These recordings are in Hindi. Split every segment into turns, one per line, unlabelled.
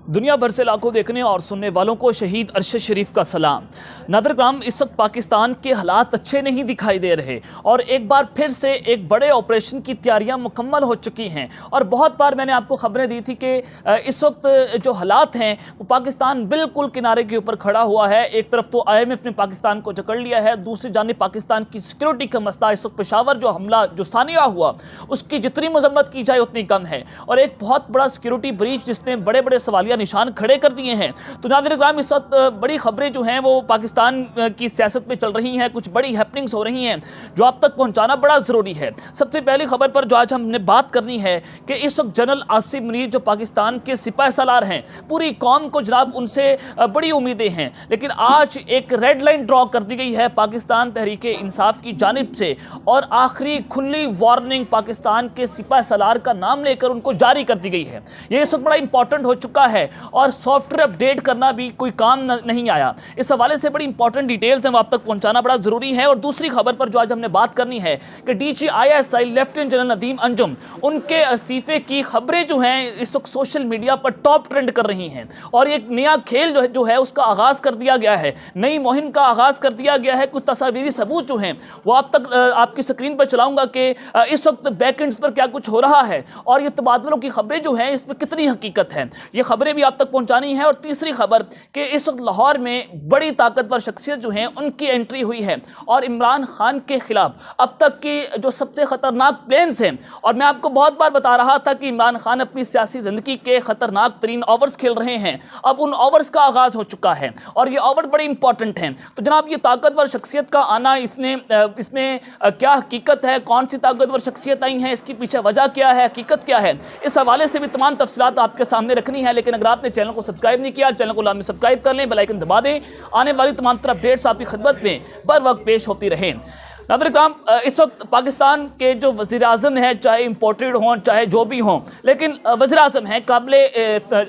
दुनिया भर से लाखों देखने और सुनने वालों को शहीद अरशद शरीफ का सलाम। नादरग्राम, इस वक्त पाकिस्तान के हालात अच्छे नहीं दिखाई दे रहे और एक बार फिर से एक बड़े ऑपरेशन की तैयारियां मुकम्मल हो चुकी हैं। और बहुत बार मैंने आपको खबरें दी थी कि इस वक्त जो हालात हैं वो पाकिस्तान बिल्कुल किनारे के ऊपर खड़ा हुआ है। एक तरफ तो IMF ने पाकिस्तान को जकड़ लिया है, दूसरी जानिब पाकिस्तान की सिक्योरिटी का मसला। इस वक्त पेशावर जो हमला जो स्थानीय हुआ उसकी जितनी मजम्मत की जाए उतनी कम है और एक बहुत बड़ा सिक्योरिटी ब्रीच जिसने बड़े बड़े सवालिया निशान खड़े कर दिए हैं। तो नाज़रीन, इस वक्त बड़ी खबरें जो हैं वो पाकिस्तान की सियासत में चल रही हैं, कुछ बड़ी हैपनिंग्स हो रही हैं जो आप तक पहुंचाना बड़ा ज़रूरी है। सबसे पहली खबर पर जो आज हमने बात करनी है कि इस वक्त जनरल आसिफ मुनीर जो पाकिस्तान के सिपाही सालार हैं, पूरी कौम को जनाब उनसे बड़ी उम्मीदें हैं, लेकिन आज एक रेड लाइन ड्रॉ कर दी गई है पाकिस्तान तहरीक इंसाफ की जानिब से और आखिरी खुली वार्निंग पाकिस्तान के सिपाही सालार का नाम लेकर उनको जारी कर दी गई है। ये इस वक्त बड़ा इंपॉर्टेंट हो चुका है और सॉफ्टवेयर अपडेट करना भी कोई काम नहीं आया। इस हवाले से बड़ी इंपॉर्टेंट डिटेल्स हैं, वो आप तक पहुंचाना बड़ा जरूरी है। और दूसरी खबर पर जो आज हमने बात करनी है कि DG ISI lieutenant general Nadeem Anjum, उनके इस्तीफे की खबरें जो हैं इस वक्त सोशल मीडिया पर टॉप ट्रेंड कर रही हैं और एक नया खेल जो है उसका आगाज कर दिया गया है, नई मुहिम का आगाज कर दिया गया है। कुछ तस्वीरी सबूत जो हैं वो आप तक आपकी स्क्रीन पर चलाऊंगा कि इस वक्त बैकएंड्स पर क्या कुछ हो रहा है और ये तबादलों की खबरें जो हैं इसमें कितनी हकीकत है, ये खबरें भी आप तक पहुंचानी है। और तीसरी खबर कि इस वक्त लाहौर में बड़ी ताकतवर शख्सियत जो हैं उनकी एंट्री हुई है और इमरान खान के खिलाफ अब तक की जो सबसे खतरनाक प्लान्स हैं। और मैं आपको बहुत बार बता रहा था कि इमरान खान अपनी सियासी जिंदगी के खतरनाक तरीन ओवर्स खेल रहे हैं, अब उन ओवर्स का आगाज हो चुका है और ये ओवर बड़े इंपॉर्टेंट हैं। तो जनाब, ये ताकतवर शख्सियत का आना, इसमें क्या हकीकत है, कौन सी ताकतवर शख्सियत आई हैं, इसकी पीछे वजह क्या है, हकीकत क्या है, इस हवाले से भी तमाम तफसीलात आपके सामने रखनी है। लेकिन अगर आपने चैनल को सब्सक्राइब नहीं किया, चैनल को लाजमी सब्सक्राइब कर लें, बेल आइकन दबा दें, आने वाली तमाम तरह अपडेट्स आपकी खिदमत में बर वक्त पेश होती रहें। नाज़रीन, इस वक्त पाकिस्तान के जो वज़ीर आज़म हैं, चाहे इम्पोर्टेड हों चाहे जो भी हों, लेकिन वज़ीर आज़म हैं, काबिले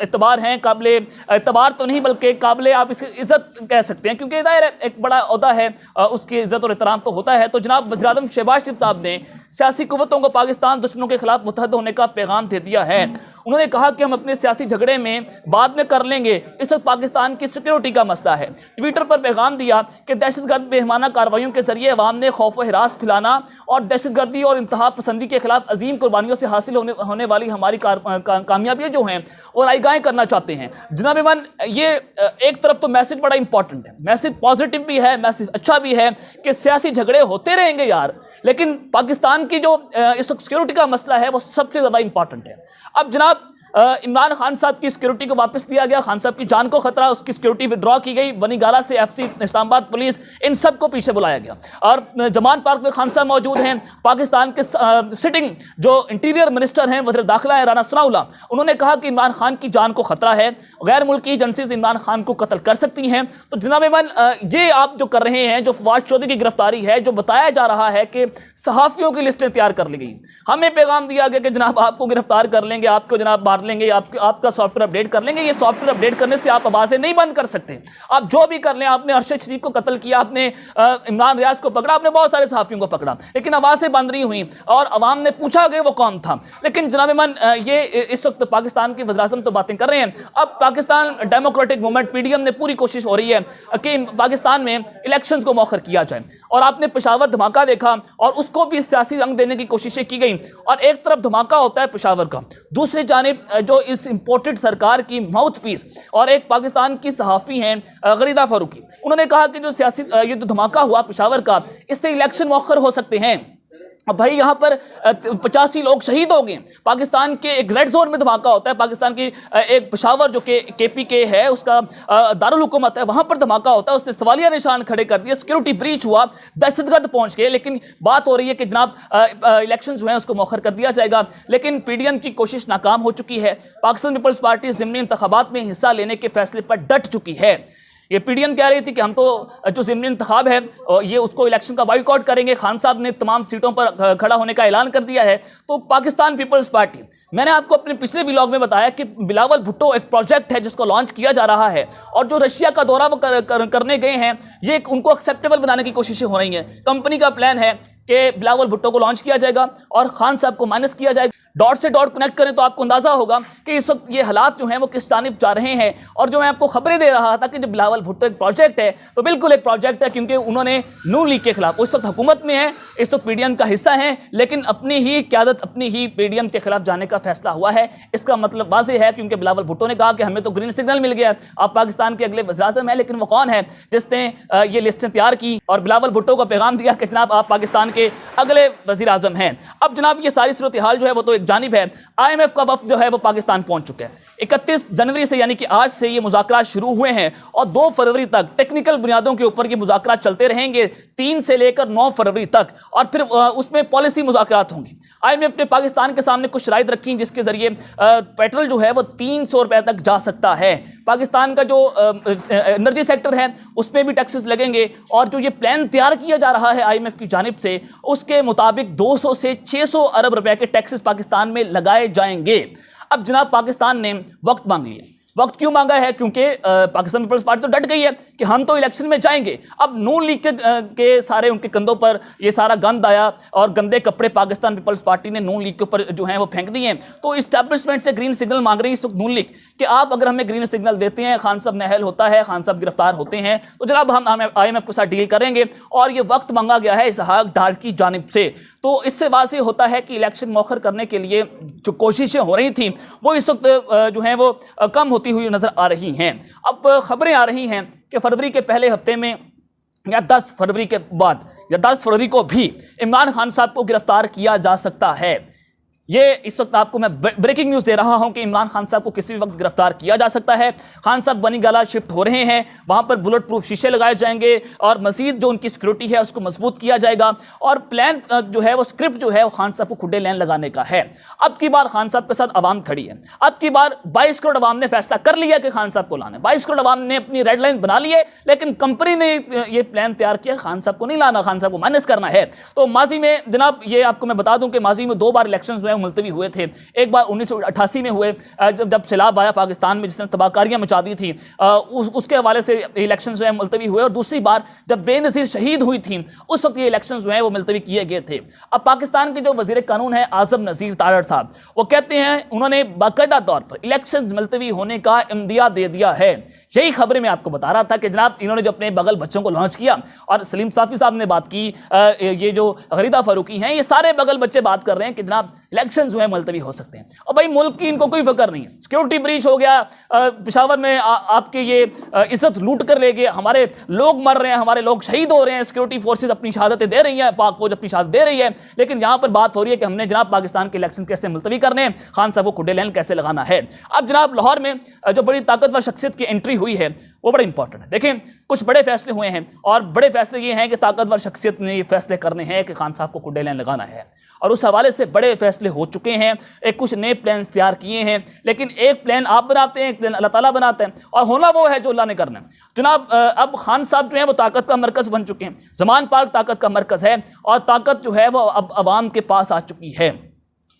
एतबार हैं, काबिले एतबार तो नहीं बल्कि काबिले आप इसकी इज़्ज़त कह सकते हैं, क्योंकि ज़ाहिर है एक बड़ा ओहदा है, उसकी इज़्ज़त और एहतराम तो होता है। तो जनाब वज़ीर आज़म शहबाज शरीफ साहब ने सियासी कुव्वतों को पाकिस्तान दुश्मनों के खिलाफ मुत्तहद होने का पैगाम दे दिया है। उन्होंने कहा कि हम अपने सियासी झगड़े में बाद में कर लेंगे, इस वक्त पाकिस्तान की सिक्योरिटी का मसला है। ट्विटर पर पैगाम दिया कि दहशतगर्द बेईमाना कार्रवाइयों के जरिए अवाम ने खौफ व हिरास फैलाना और दहशतगर्दी और इंतहा पसंदी के खिलाफ अजीम कुर्बानियों से हासिल होने वाली हमारी कामयाबियाँ जो हैं और आगाहें करना चाहते हैं। जनाब इमान, ये एक तरफ तो मैसेज बड़ा इंपॉर्टेंट है, मैसेज पॉजिटिव भी है, मैसेज अच्छा भी है कि सियासी झगड़े होते रहेंगे यार, लेकिन पाकिस्तान की जो इस वक्त सिक्योरिटी का मसला है वो सबसे ज़्यादा इंपॉर्टेंट है। अब जनाब इमरान खान साहब की सिक्योरिटी को वापस लिया गया, खान साहब की जान को खतरा, उसकी सिक्योरिटी विड्रॉ की गई, बनी गाला से FC इस्लामाबाद पुलिस, इन सब को पीछे बुलाया गया और जमान पार्क में खान साहब मौजूद हैं। पाकिस्तान के सिटिंग जो इंटीरियर मिनिस्टर हैं, वज़ीर दाखिला है राना सनाउल्लाह, उन्होंने कहा कि इमरान खान की जान को खतरा है, गैर मुल्की एजेंसीज इमरान खान को कत्ल कर सकती हैं। तो जनाब इमान, ये आप जो कर रहे हैं, जो फवाद चौधरी की गिरफ्तारी है, जो बताया जा रहा है कि सहाफ़ियों की लिस्टें तैयार कर ली गई, हमें पैगाम दिया गया कि जनाब आपको गिरफ्तार कर लेंगे, आपको जनाब मार लेंगे, आपका सॉफ्टवेयर अपडेट कर लेंगे। ये सॉफ्टवेयर अपडेट करने से आप आवाजें नहीं बंद कर सकते। आप जो भी कर लें, आपने अरशद शरीफ को कत्ल किया, आपने इमरान रियाज को पकड़ा, आपने बहुत सारे सहाफियों को पकड़ा, लेकिन आवाजें बंद नहीं हुई और अवाम ने पूछा कि वो कौन था। लेकिन जनाब इमान, ये इस वक्त पाकिस्तान के वज़ीर आज़म तो बातें कर रहे हैं। अब पाकिस्तान डेमोक्रेटिक मूवमेंट PDM ने पूरी कोशिश हो रही है कि पाकिस्तान में इलेक्शंस को मौखर किया जाए और आपने पेशावर धमाका देखा और उसको भी सियासी रंग देने की कोशिशें की गई और एक तरफ धमाका होता है पेशावर का, दूसरी जानिब जो इस इंपोर्टेड सरकार की माउथ पीस और एक पाकिस्तान की सहाफ़ी हैं गरीदा फारूकी, उन्होंने कहा कि जो सियासी ये जो धमाका हुआ पेशावर का, इससे इलेक्शन मौखर हो सकते हैं। अब भाई यहाँ पर 85 लोग शहीद हो गए। पाकिस्तान के एक रेड जोन में धमाका होता है, पाकिस्तान की एक पेशावर जो कि KPK है, उसका दारुल हुकूमत है, वहाँ पर धमाका होता है, उसने सवालिया निशान खड़े कर दिए, सिक्योरिटी ब्रीच हुआ, दहशतगर्द पहुँच गए। लेकिन बात हो रही है कि जनाब इलेक्शन जो है उसको मौखर कर दिया जाएगा, लेकिन PDM की कोशिश नाकाम हो चुकी है। पाकिस्तान पीपल्स पार्टी ज़िमनी इंतखाबात में हिस्सा लेने के फैसले पर डट चुकी है। ये PDM कह रही थी कि हम तो जो ज़िमनी इंतखाब है ये उसको इलेक्शन का बॉयकॉट करेंगे, खान साहब ने तमाम सीटों पर खड़ा होने का ऐलान कर दिया है। तो पाकिस्तान पीपल्स पार्टी, मैंने आपको अपने पिछले व्लॉग में बताया कि बिलावल भुट्टो एक प्रोजेक्ट है जिसको लॉन्च किया जा रहा है और जो रशिया का दौरा वो करने गए हैं, ये उनको एक्सेप्टेबल बनाने की कोशिशें हो रही हैं। कंपनी का प्लान है कि बिलावल भुट्टो को लॉन्च किया जाएगा और खान साहब को माइनस किया जाएगा। डॉट से डॉट कनेक्ट करें तो आपको अंदाजा होगा कि इस वक्त ये हालात जो हैं वो किस जानिब जा रहे हैं। और जो मैं आपको खबरें दे रहा था कि जो बिलावल भुट्टो एक प्रोजेक्ट है, तो बिल्कुल एक प्रोजेक्ट है, क्योंकि उन्होंने नून लीग के खिलाफ, इस वक्त हुकूमत में है, इस वक्त पीडीएम का हिस्सा है, लेकिन अपनी ही क्यादत, अपनी ही पीडीएम के खिलाफ जाने का फैसला हुआ है। इसका मतलब वाज़ेह है, क्योंकि बिलावल भुट्टो ने कहा कि हमें तो ग्रीन सिग्नल मिल गया, आप पाकिस्तान के अगले वज़ीर-ए-आज़म हैं, लेकिन वो कौन है जिसने ये लिस्टें तैयार की और बिलावल भुट्टो को पैगाम दिया कि जनाब आप पाकिस्तान के अगले वज़ीर-ए-आज़म हैं। अब जनाब ये सारी सूरत हाल जो है वो तो एक जानिब है, IMF का वफ़द जो है वो पाकिस्तान पहुंच चुका है। 31 जनवरी से यानी कि आज से ये मुज़ाकरात शुरू हुए हैं और 2 फरवरी तक टेक्निकल बुनियादों के ऊपर ये मुज़ाकरात चलते रहेंगे, 3 से लेकर 9 फरवरी तक, और फिर उसमें पॉलिसी मुज़ाकरात होंगी। IMF ने पाकिस्तान के सामने कुछ शराइत रखी जिसके जरिए पेट्रोल जो है वो 300 रुपए तक जा सकता है। पाकिस्तान का जो एनर्जी सेक्टर है उसमें भी टैक्सेस लगेंगे, और जो ये प्लान तैयार किया जा रहा है IMF की जानिब से, उसके मुताबिक 200 से 600 अरब रुपए के टैक्सेस पाकिस्तान में लगाए जाएंगे। अब जनाब पाकिस्तान ने वक्त मांग लिया। वक्त क्यों मांगा है? क्योंकि पाकिस्तान पीपल्स पार्टी तो डट गई है कि हम तो इलेक्शन में जाएंगे। अब नून लीग के सारे उनके कंधों पर ये सारा गंद आया और गंदे कपड़े पाकिस्तान पीपल्स पार्टी ने नून लीग के ऊपर जो है वो फेंक दिए हैं। तो इस्टेब्लिशमेंट से ग्रीन सिग्नल मांग रही है नून लीग कि आप अगर हमें ग्रीन सिग्नल देते हैं, खान साहब नहल होता है, खान साहब गिरफ्तार होते हैं, तो जनाब हम IMF के साथ डील करेंगे। और ये वक्त मांगा गया है इसहाक डार की जानिब से। तो इससे वाज़ेह होता है कि इलेक्शन मौखर करने के लिए जो कोशिशें हो रही थी वो इस वक्त जो हैं वो कम होती हुई नजर आ रही हैं। अब खबरें आ रही हैं कि फरवरी के पहले हफ्ते में या 10 फरवरी के बाद या 10 फरवरी को भी इमरान खान साहब को गिरफ्तार किया जा सकता है। ये इस वक्त आपको मैं ब्रेकिंग न्यूज़ दे रहा हूं कि इमरान खान साहब को किसी भी वक्त गिरफ्तार किया जा सकता है। खान साहब बनी गाला शिफ्ट हो रहे हैं, वहां पर बुलेट प्रूफ शीशे लगाए जाएंगे और मजीद जो उनकी सिक्योरिटी है उसको मजबूत किया जाएगा। और प्लान जो है वो स्क्रिप्ट जो है वो खान साहब को खुडे लैन लगाने का है। अब की बार खान साहब के साथ अवाम खड़ी है। अब की बार 22 करोड़ अवाम ने फैसला कर लिया कि खान साहब को लाना है। 22 करोड़ अवाम ने अपनी रेड लाइन बना ली है, लेकिन कंपनी ने ये प्लान तैयार किया खान साहब को नहीं लाना, खान साहब को माइनस करना है। तो माजी में जनाब ये आपको मैं बता दूं कि माजी में 2 बार इलेक्शन जो है मुलतवी हुए थे। एक बार 1988 में हुए जब सैलाब आया पाकिस्तान में जिसने तबाहकारियां मचा दी थी, उसके हवाले से इलेक्शन जो है मुलतवी हुए। और दूसरी बार जब बेनज़ीर शहीद हुई थी उस वक्त ये इलेक्शन जो है वो मुलतवी किए गए थे। अब पाकिस्तान के जो वजीर कानून है आज़म नज़ीर तारड़ साहब, वो कहते हैं उन्होंने बाकायदा तौर पर इलेक्शन मुलतवी होने का इम्दिया दे दिया है। यही खबरें मैं आपको बता रहा था कि जनाब इन्होंने जो अपने बगल बच्चों को लॉन्च किया और सलीम साफ़ी साहब ने बात की, ये जो गरीदा फारूकी हैं, ये सारे बगल बच्चे बात कर रहे हैं कि जनाब इलेक्शन जो है मुलतवी हो सकते हैं। और भाई मुल्क की इनको कोई फिक्र नहीं है। सिक्योरिटी ब्रीच हो गया, पेशावर में आपके ये इज्जत लूट कर ले गए, हमारे लोग मर रहे हैं, हमारे लोग शहीद हो रहे हैं, सिक्योरिटी फोर्सेज अपनी शहादतें दे रही हैं, पाक फौज अपनी शहादत दे रही है। लेकिन यहाँ पर बात हो रही है कि हमने जनाब पाकिस्तान के इलेक्शन कैसे मुलतवी करने हैं, खान साहब को खुडे लैन कैसे लगाना है। अब जनाब लाहौर में जो बड़ी ताकतवर शख्सियत की एंट्री हुई है वो बड़ा इंपॉर्टेंट है। देखें कुछ बड़े फैसले हुए हैं और बड़े फैसले ये हैं कि ताकतवर शख्सियत ने ये फैसले करने हैं कि खान साहब को खुडे लैन लगाना है। और उस हवाले से बड़े फैसले हो चुके हैं, एक कुछ नए प्लान तैयार किए हैं। लेकिन एक प्लान आप बनाते हैं, एक प्लान अल्लाह ताला बनाते हैं, और होना वो है जो अल्लाह ने करना है। जनाब अब खान साहब जो है वो ताकत का मरकज़ बन चुके हैं। ज़मान पार्क ताकत का मरकज़ है और ताकत जो है वो अब अवाम के पास आ चुकी है।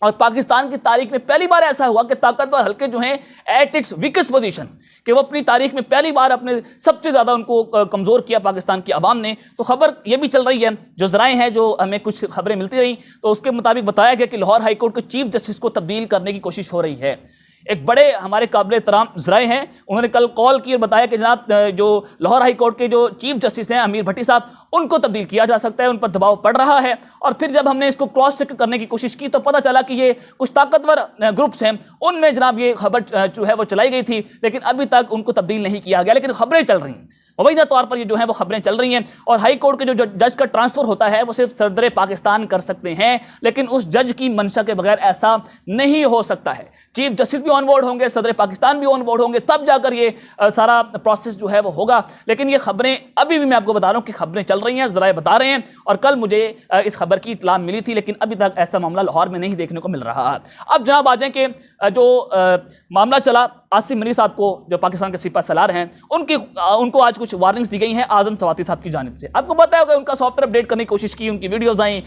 और पाकिस्तान की तारीख में पहली बार ऐसा हुआ कि ताकतवर हल्के जो हैं एट इट्स वीकेस्ट पोजीशन, कि वो अपनी तारीख में पहली बार अपने सबसे ज़्यादा उनको कमज़ोर किया पाकिस्तान की आवाम ने। तो खबर ये भी चल रही है, जो ज़राए हैं, जो हमें कुछ खबरें मिलती रही, तो उसके मुताबिक बताया गया कि लाहौर हाई कोर्ट के चीफ जस्टिस को तब्दील करने की कोशिश हो रही है। एक बड़े हमारे काबिल एहतराम ज़राए हैं, उन्होंने कल कॉल की और बताया कि जनाब जो लाहौर हाई कोर्ट के जो चीफ जस्टिस हैं अमीर भट्टी साहब, उनको तब्दील किया जा सकता है, उन पर दबाव पड़ रहा है। और फिर जब हमने इसको क्रॉस चेक करने की कोशिश की तो पता चला कि ये कुछ ताकतवर ग्रुप्स हैं, उनमें जनाब ये खबर जो है वो चलाई गई थी, लेकिन अभी तक उनको तब्दील नहीं किया गया। लेकिन खबरें चल रही हैं, मुबैना तौर पर ये जो है वो खबरें चल रही हैं। और हाई कोर्ट के जो जज का ट्रांसफर होता है वो सिर्फ सदर पाकिस्तान कर सकते हैं, लेकिन उस जज की मंशा के बगैर ऐसा नहीं हो सकता है। चीफ जस्टिस भी ऑन बोर्ड होंगे, सदर पाकिस्तान भी ऑन बोर्ड होंगे, तब जाकर ये सारा प्रोसेस जो है वो होगा। लेकिन ये खबरें अभी भी मैं आपको बता रहा हूँ कि खबरें चल रही हैं, ज़राए बता रहे हैं। और कल मुझे इस खबर की इत्तला मिली थी, लेकिन अभी तक ऐसा मामला लाहौर में नहीं देखने को मिल रहा। अब जनाब आ जाए कि जो मामला चला आसिम मनी साहब को, जो पाकिस्तान के सिपा सलार हैं, उनको आज कुछ वार्निंग्स दी गई हैं आज़म सवाती साहब की जानिब से। आपको पता होगा उनका सॉफ्टवेयर अपडेट करने की कोशिश की, उनकी वीडियोस आई,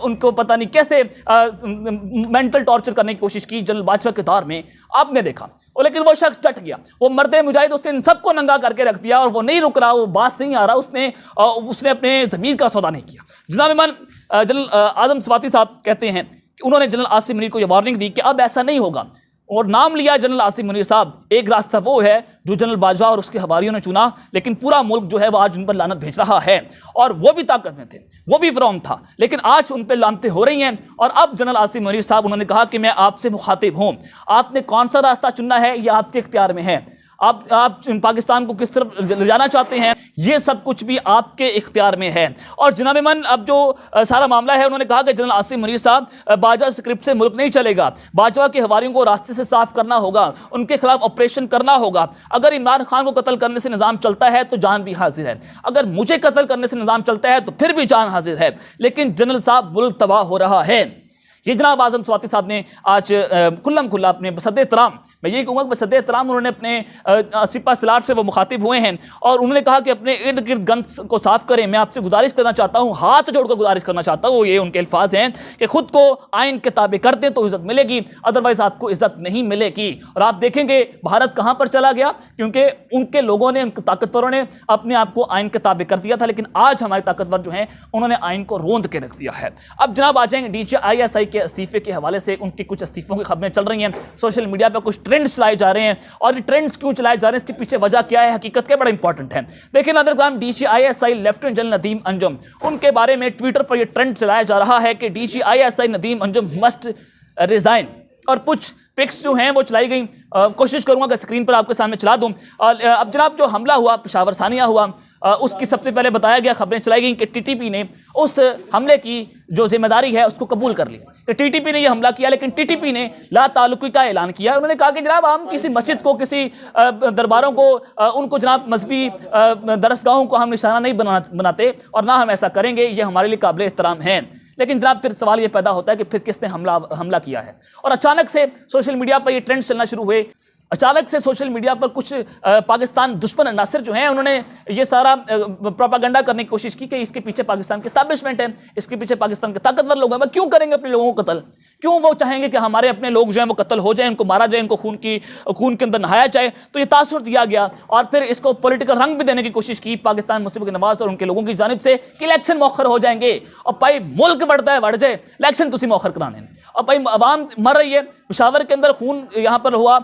उनको पता नहीं कैसे मेंटल टॉर्चर करने की कोशिश की जनरल बादशाह के दौर में, आपने देखा। और लेकिन वो शख्स डट गया, वो मर्दे मुजाहिद, उसने इन सबको नंगा करके रख दिया और वो नहीं रुक रहा, वो बास नहीं आ रहा, उसने अपने ज़मीर का सौदा नहीं किया। जनाब इमाम जनरल आज़म सवाती साहब कहते हैं कि उन्होंने जनरल आसिम मुनीर को यह वार्निंग दी कि अब ऐसा नहीं होगा, और नाम लिया जनरल आसिम मुनीर साहब। एक रास्ता वो है जो जनरल बाजवा और उसके हवारियों ने चुना, लेकिन पूरा मुल्क जो है वो आज उन पर लानत भेज रहा है, और वो भी ताकत में थे, वो भी फिरौन था, लेकिन आज उन पर लानतें हो रही हैं। और अब जनरल आसिम मुनीर साहब उन्होंने कहा कि मैं आपसे मुखातिब हूं, आपने कौन सा रास्ता चुनना है ये आपके इख्तियार में है, आप पाकिस्तान को किस तरफ ले जाना चाहते हैं, ये सब कुछ भी आपके इख्तियार में है। और जनाब मन अब जो सारा मामला है, उन्होंने कहा कि जनरल आसिम मुनीर साहब, बाजवा स्क्रिप्ट से मुल्क नहीं चलेगा, बाजवा के हवारियों को रास्ते से साफ करना होगा, उनके खिलाफ ऑपरेशन करना होगा। अगर इमरान खान को कत्ल करने से निज़ाम चलता है तो जान भी हाजिर है, अगर मुझे कत्ल करने से निज़ाम चलता है तो फिर भी जान हाजिर है, लेकिन जनरल साहब मुल्क तबाह हो रहा है। ये जनाब आज़म स्वाति साहब ने आज खुल्लम खुल्ला अपने बसद-ए-एहतराम, मैं यही कहूँगा कि बसद-ए-एहतराम उन्होंने अपने सिपा सलार से वो मुखातिब हुए हैं, और उन्होंने कहा कि अपने इर्द गिर्द गंद को साफ करें। मैं आपसे गुजारिश करना चाहता हूँ, हाथ जोड़कर गुजारिश करना चाहता हूँ, ये उनके अल्फाज हैं कि खुद को आइन के ताबे कर दें तो इज़्ज़त मिलेगी, अदरवाइज आपको इज़्ज़त नहीं मिलेगी। और आप देखेंगे भारत कहाँ पर चला गया, क्योंकि उनके लोगों ने, उनके ताकतवरों ने अपने आप को आइन के ताबे कर दिया था, लेकिन आज हमारे ताकतवर जो हैं उन्होंने आइन को रोंद के रख दिया है। अब जनाब आ जाएंगे DGISI के इस्तीफे के हवाले से, उनकी कुछ इस्तीफों की खबरें चल रही हैं, सोशल मीडिया पर कुछ ट्रेंड्स चलाए जा रहे हैं, और ये ट्रेंड्स क्यों चलाए जा रहे हैं, इसके पीछे वजह क्या है, हकीकत क्या, बड़ा इंपॉर्टेंट है। देखिए नाज़रीन, DGISI lieutenant general Nadeem Anjum, उनके बारे में ट्विटर पर यह ट्रेंड चलाया जा रहा है कि DGISI Nadeem Anjum must resign, और कुछ पिक्स जो हैं वो चलाई गई, कोशिश करूंगा कि स्क्रीन पर आपके सामने चला दूं। अब जनाब जो हमला हुआ पेशावर सानिया हुआ, उसकी सबसे पहले बताया गया, खबरें चलाई गई कि TTP ने उस हमले की जो जिम्मेदारी है उसको कबूल कर ली, कि TTP ने यह हमला किया, लेकिन TTP ने ला ताल्लुकी का ऐलान किया। उन्होंने कहा कि जनाब हम किसी मस्जिद को, किसी दरबारों को, उनको जनाब मजहबी दरसगाहों को हम निशाना नहीं बनाते, और ना हम ऐसा करेंगे, ये हमारे लिए काबिल एहतराम है। लेकिन जनाब फिर सवाल ये पैदा होता है कि फिर किसने हमला किया है, और अचानक से सोशल मीडिया पर ये ट्रेंड्स चलना शुरू हुए। अचानक से सोशल मीडिया पर कुछ पाकिस्तान दुश्मन अनासर जो हैं उन्होंने ये सारा प्रोपागेंडा करने की कोशिश की कि इसके पीछे पाकिस्तान की एस्टैब्लिशमेंट है, इसके पीछे पाकिस्तान के ताकतवर लोग हैं। वह क्यों करेंगे अपने लोगों को कत्ल, क्यों वो चाहेंगे कि हमारे अपने लोग जो हैं वो कत्ल हो जाए, उनको मारा जाए, उनको खून के अंदर नहाया जाए। तो ये तासुर दिया गया, और फिर इसको पॉलिटिकल रंग भी देने की कोशिश की पाकिस्तान मुस्लिम लीग नवाज और उनके लोगों की जानिब से कि इलेक्शन मौखर हो जाएंगे, और भाई मुल्क बढ़ता है बढ़ जाए, इलेक्शन तुसी मौखर कराने, और भाई अवाम मर रही है, पेशावर के अंदर खून यहाँ पर हुआ,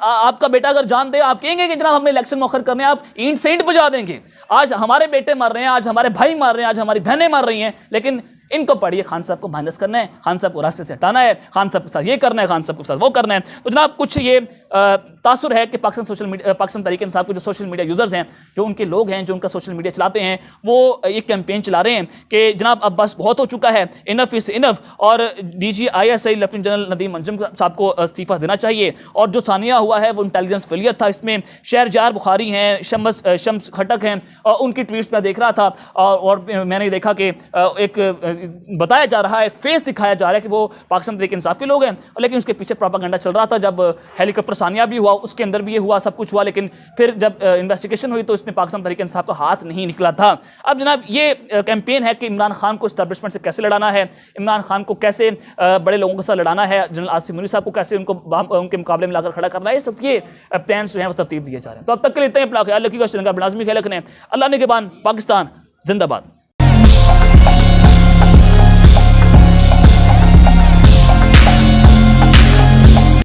आपका बेटा अगर जान दे, आप कहेंगे कि जनाब हमने इलेक्शन मौखर करने, आप ईंट से ईंट बजा देंगे। आज हमारे बेटे मर रहे हैं, आज हमारे भाई मर रहे हैं, आज हमारी बहनें मर रही हैं, लेकिन इनको पढ़िए खान साहब को माइनस करना है, खान साहब को रास्ते से हटाना है, खान साहब के साथ ये करना है, खान साहब के साथ वो करना है। तो जनाब कुछ ये तासुर है कि पाकिस्तान तहरीक-ए-इंसाफ के जो सोशल मीडिया यूजर्स हैं, जो उनके लोग हैं, जो उनका सोशल मीडिया चलाते हैं, वो एक कैंपेन चला रहे हैं कि जनाब अब बस बहुत हो चुका है, इनफ इज़ इनफ, और DGISI lieutenant general Nadeem Anjum साहब को इस्तीफा देना चाहिए। और जो सानिया हुआ है वो इंटेलिजेंस फेलियर था, इसमें शहरजार बुखारी हैं, शम्स खटक हैं, और उनकी ट्वीट्स में देख रहा था, और मैंने देखा कि एक बताया जा रहा है, एक फेस दिखाया जा रहा है कि वो पाकिस्तान तहरीक इंसाफ के लोग हैं, लेकिन उसके पीछे प्रोपेगेंडा चल रहा था। जब हेलीकॉप्टर सानिया भी हुआ, उसके अंदर भी ये हुआ, सब कुछ हुआ, लेकिन फिर जब इन्वेस्टिगेशन हुई तो इसमें पाकिस्तान तहरीक इंसाफ का हाथ नहीं निकला था। अब जनाब ये कैंपेन है कि इमरान खान को एस्टैब्लिशमेंट से कैसे लड़ाना है, इमरान खान को कैसे बड़े लोगों के साथ लड़ाना है, जनरल आसिम मुनीर साहब को कैसे उनके मुकाबले में लाकर खड़ा करना है, सब ये प्लान जो है वो तरतीब दिए जा रहे हैं। तो अब तक के लिए इतना ही, अपना ख्याल रखिएगा, श्रीलंका बनाजमी ख्याल रखने, अल्लाह ने के बाद, पाकिस्तान जिंदाबाद।